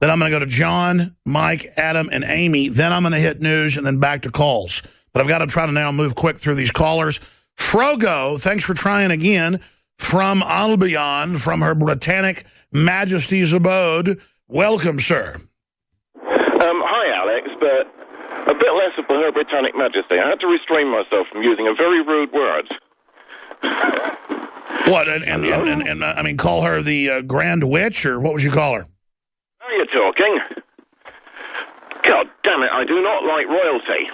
Then I'm going to go to John, Mike, Adam, and Amy. Then I'm going to hit news and then back to calls. But I've got to try to now move quick through these callers. Frogo, thanks for trying again, from Albion, from Her Britannic Majesty's abode. Welcome, sir. Hi, Alex, but a bit less of Her Britannic Majesty. I had to restrain myself from using a very rude word. What, and I mean, call her the Grand Witch, or what would you call her? How are you talking? God damn it, I do not like royalty.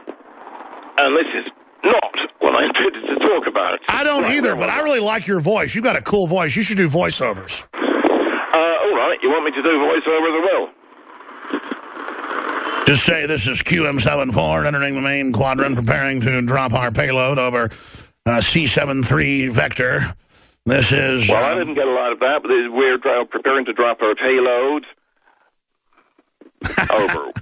And this is not what I intended to talk about. I don't either, but I really like your voice. You've got a cool voice. You should do voiceovers. All right, you want me to do voiceovers? I will. Just say, this is QM74 entering the main quadrant, preparing to drop our payload over C73 Vector. This is... Well, I didn't get a lot of that, but we're preparing to drop our payload over.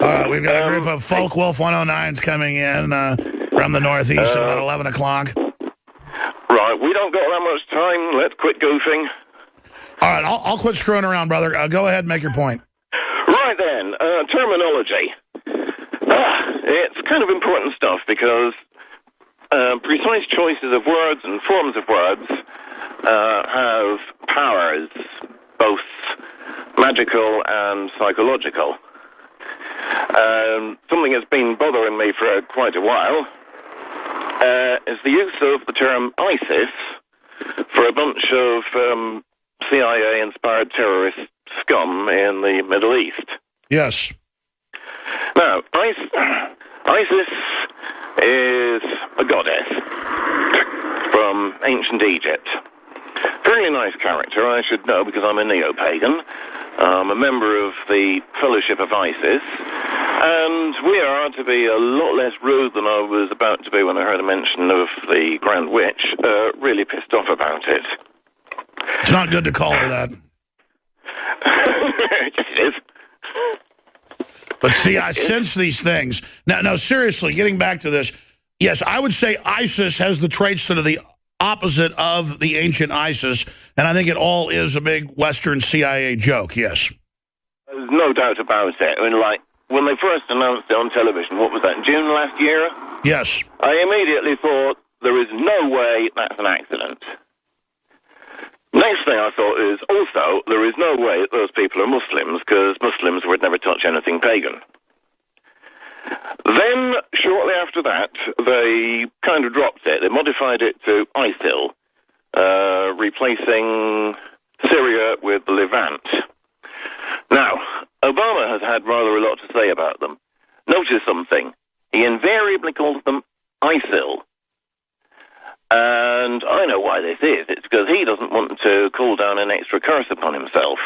All right, we've got a group of Folk Wolf 109s coming in from the northeast at about 11 o'clock. Right, we don't got that much time. Let's quit goofing. All right, I'll quit screwing around, brother. Go ahead and make your point. Right then, terminology. It's kind of important stuff because precise choices of words and forms of words have powers, both magical and psychological. Something that's been bothering me for quite a while is the use of the term ISIS for a bunch of CIA-inspired terrorist scum in the Middle East. Yes. Now, ISIS is a goddess from ancient Egypt. Very nice character, I should know, because I'm a neo-pagan. I'm a member of the Fellowship of Isis, and we are to be a lot less rude than I was about to be when I heard a mention of the Grand Witch. Really pissed off about it. It's not good to call her that. Yes, it is. But see, I sense these things. Now, no, seriously, getting back to this, yes, I would say ISIS has the traits that are the opposite of the ancient ISIS, and I think it all is a big Western CIA joke, yes. There's no doubt about it. I mean, like, when they first announced it on television, what was that, June last year? Yes. I immediately thought, there is no way that's an accident. Next thing I thought is, also, there is no way that those people are Muslims, because Muslims would never touch anything pagan. Then, shortly after that, they kind of dropped it. They modified it to ISIL, replacing Syria with the Levant. Now, Obama has had rather a lot to say about them. Notice something. He invariably calls them ISIL. And I know why this is. It's because he doesn't want to call down an extra curse upon himself.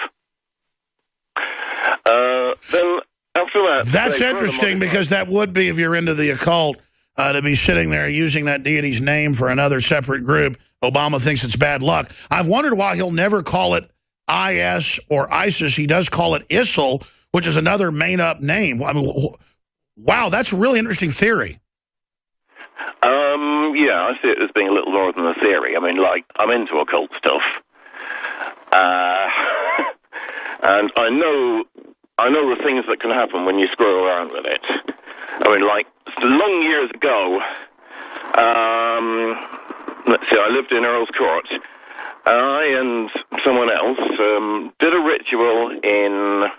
Then, after that... That's interesting, because that would be, if you're into the occult, to be sitting there using that deity's name for another separate group. Obama thinks it's bad luck. I've wondered why he'll never call it IS or ISIS. He does call it ISIL, which is another made-up name. I mean, wow, that's a really interesting theory. Yeah, I see it as being a little more than a theory. I mean, like, I'm into occult stuff. And I know the things that can happen when you screw around with it. I mean, like, long years ago, let's see, I lived in Earl's Court. I and someone else did a ritual in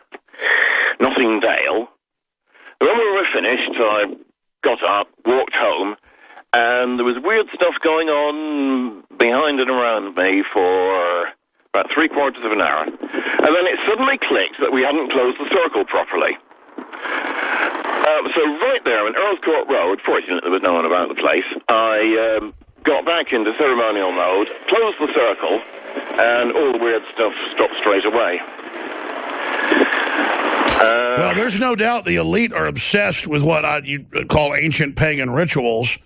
Nottingdale. When we were finished, I got up, walked home, and there was weird stuff going on behind and around me for about 3/4 of an hour. And then it suddenly clicked that we hadn't closed the circle properly. So right there in Earl's Court Road, fortunately there was no one about the place, I got back into ceremonial mode, closed the circle, and all the weird stuff stopped straight away. Well, there's no doubt the elite are obsessed with what you'd call ancient pagan rituals.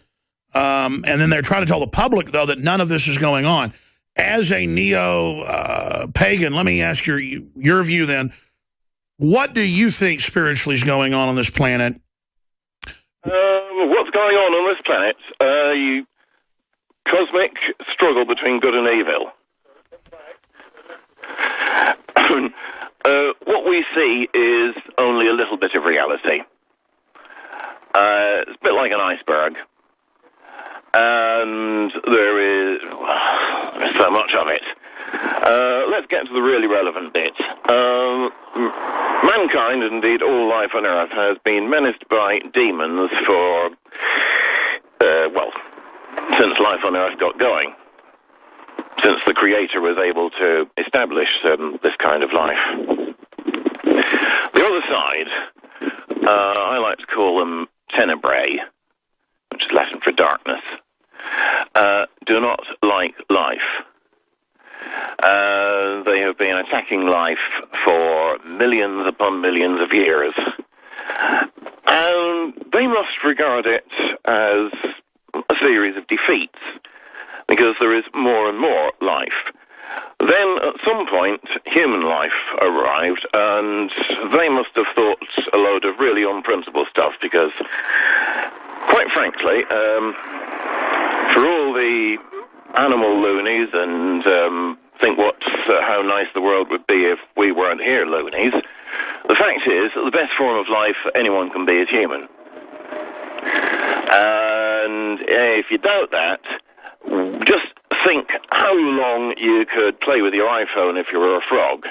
And then they're trying to tell the public, though, that none of this is going on. As a neo-pagan, let me ask your view then. What do you think spiritually is going on this planet? What's going on this planet? Cosmic struggle between good and evil. moon, what we see is only a little bit of reality. It's a bit like an iceberg. And there's so much of it. Let's get to the really relevant bit. Mankind, and indeed all life on Earth, has been menaced by demons for, since life on Earth got going. Since the Creator was able to establish this kind of life. The other side, I like to call them tenebrae, which is Latin for darkness, do not like life. They have been attacking life for millions upon millions of years. And they must regard it as a series of defeats, because there is more and more life. Then, at some point, human life arrived, and they must have thought a load of really unprincipled stuff, because, quite frankly, for all the animal loonies and think how nice the world would be if we weren't here loonies, the fact is that the best form of life anyone can be is human. And if you doubt that, just think how long you could play with your iPhone if you were a frog.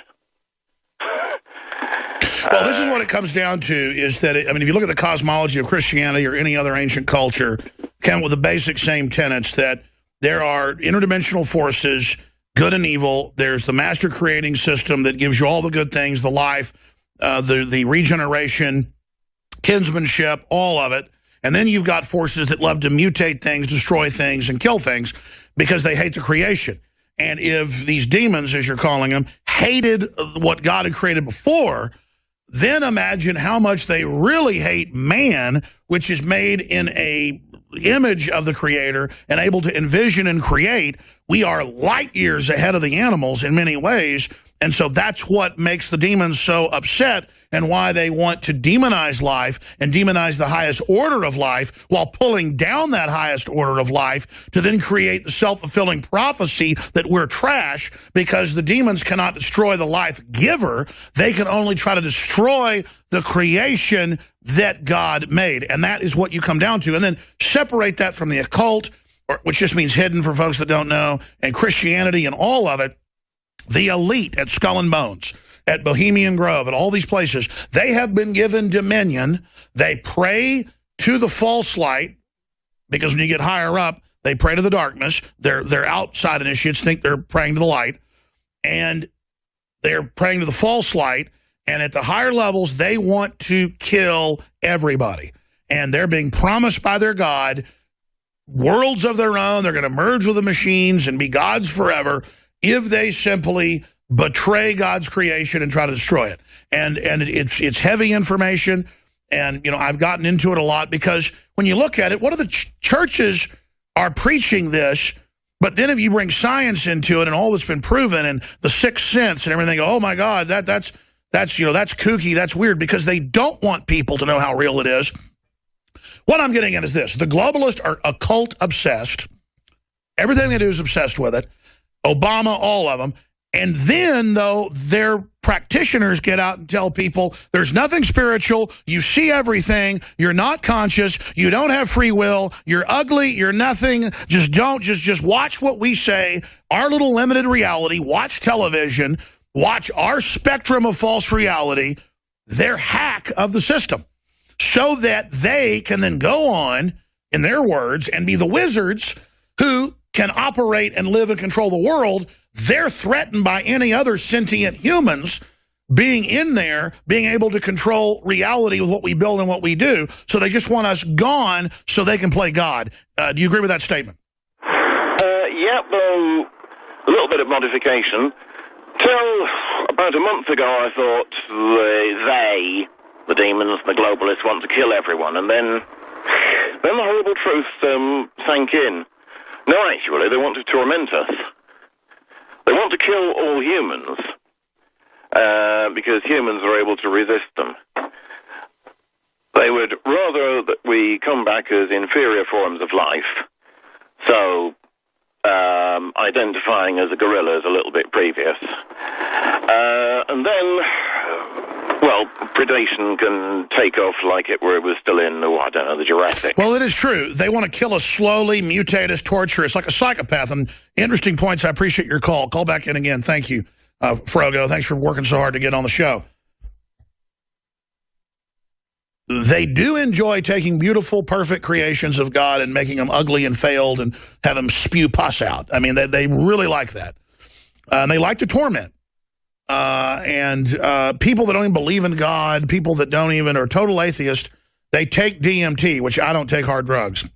Well, this is what it comes down to, is that, if you look at the cosmology of Christianity or any other ancient culture, come with the basic same tenets that there are interdimensional forces, good and evil. There's the master creating system that gives you all the good things, the life, the regeneration, kinsmanship, all of it. And then you've got forces that love to mutate things, destroy things, and kill things because they hate the creation. And if these demons, as you're calling them, hated what God had created before, then imagine how much they really hate man, which is made in a image of the Creator and able to envision and create. We are light years ahead of the animals in many ways. And so that's what makes the demons so upset, and why they want to demonize life and demonize the highest order of life while pulling down that highest order of life to then create the self-fulfilling prophecy that we're trash, because the demons cannot destroy the life giver. They can only try to destroy the creation that God made. And that is what you come down to. And then separate that from the occult, which just means hidden for folks that don't know, and Christianity and all of it. The elite at Skull and Bones, at Bohemian Grove, at all these places, they have been given dominion. They pray to the false light, because when you get higher up, they pray to the darkness. Their outside initiates think they're praying to the light, and they're praying to the false light. And at the higher levels, they want to kill everybody. And they're being promised by their God worlds of their own. They're going to merge with the machines and be gods forever if they simply betray God's creation and try to destroy it. And it's heavy information, and I've gotten into it a lot, because when you look at it, what are the churches are preaching this, but then if you bring science into it and all that's been proven and the sixth sense and everything, oh my God, that's kooky, that's weird, because they don't want people to know how real it is. What I'm getting at is this: the globalists are occult obsessed. Everything they do is obsessed with it. Obama, all of them. And then, though, their practitioners get out and tell people there's nothing spiritual, you see everything, you're not conscious, you don't have free will, you're ugly, you're nothing, just watch what we say, our little limited reality, watch television, watch our spectrum of false reality, their hack of the system, so that they can then go on, in their words, and be the wizards who can operate and live and control the world. They're threatened by any other sentient humans being in there, being able to control reality with what we build and what we do. So they just want us gone so they can play God. Do you agree with that statement? Yeah, well, a little bit of modification. Till about a month ago, I thought the demons, the globalists, want to kill everyone. And then the horrible truth sank in. No, actually, they want to torment us. They want to kill all humans, because humans are able to resist them. They would rather that we come back as inferior forms of life, so identifying as a gorilla is a little bit previous. And then, well, predation can take off like it was still in, I don't know, the Jurassic. Well, it is true. They want to kill us slowly, mutate us, torture us like a psychopath. And interesting points. I appreciate your call. Call back in again. Thank you, Frogo. Thanks for working so hard to get on the show. They do enjoy taking beautiful, perfect creations of God and making them ugly and failed and have them spew pus out. I mean, they really like that. And they like to torment. And people that don't even believe in God, people that don't even are total atheists, they take DMT, which I don't take hard drugs.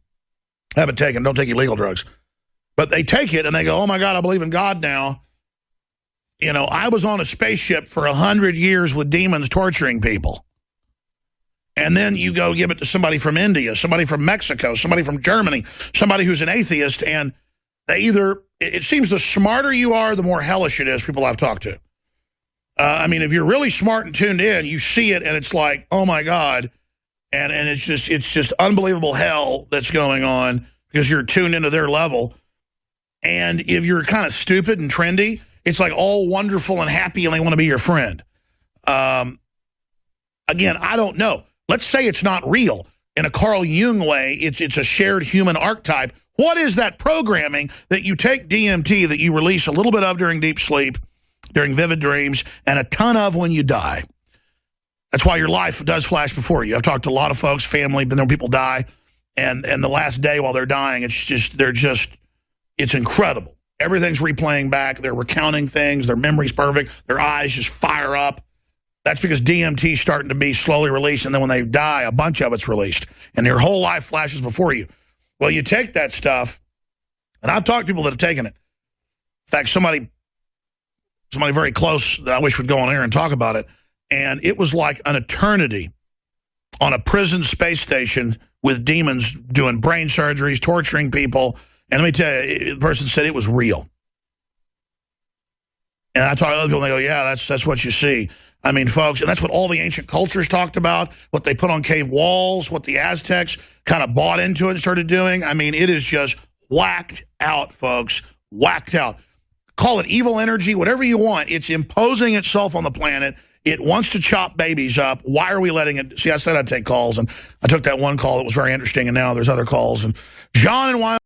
I haven't taken, don't take illegal drugs. But they take it and they go, oh my God, I believe in God now. You know, I was on a spaceship for 100 years with demons torturing people. And then you go give it to somebody from India, somebody from Mexico, somebody from Germany, somebody who's an atheist, and they either, it seems the smarter you are, the more hellish it is, people I've talked to. I mean, if you're really smart and tuned in, you see it and it's like, oh my God, and it's just unbelievable hell that's going on because you're tuned into their level. And if you're kind of stupid and trendy, it's like all wonderful and happy and they want to be your friend. Again, I don't know. Let's say it's not real. In a Carl Jung way, it's a shared human archetype. What is that programming that you take DMT that you release a little bit of during deep sleep, during vivid dreams, and a ton of when you die? That's why your life does flash before you. I've talked to a lot of folks, family, but then people die, and the last day while they're dying, it's incredible. Everything's replaying back. They're recounting things. Their memory's perfect. Their eyes just fire up. That's because DMT is starting to be slowly released, and then when they die, a bunch of it's released, and their whole life flashes before you. Well, you take that stuff, and I've talked to people that have taken it. In fact, somebody very close that I wish would go on air and talk about it, and it was like an eternity on a prison space station with demons doing brain surgeries, torturing people, and let me tell you, the person said it was real. And I talk to other people, and they go, yeah, that's what you see. I mean, folks, and that's what all the ancient cultures talked about, what they put on cave walls, what the Aztecs kind of bought into it and started doing. I mean, it is just whacked out, folks, whacked out. Call it evil energy, whatever you want. It's imposing itself on the planet. It wants to chop babies up. Why are we letting it? See, I said I'd take calls, and I took that one call that was very interesting, and now there's other calls. And John and Wyoming.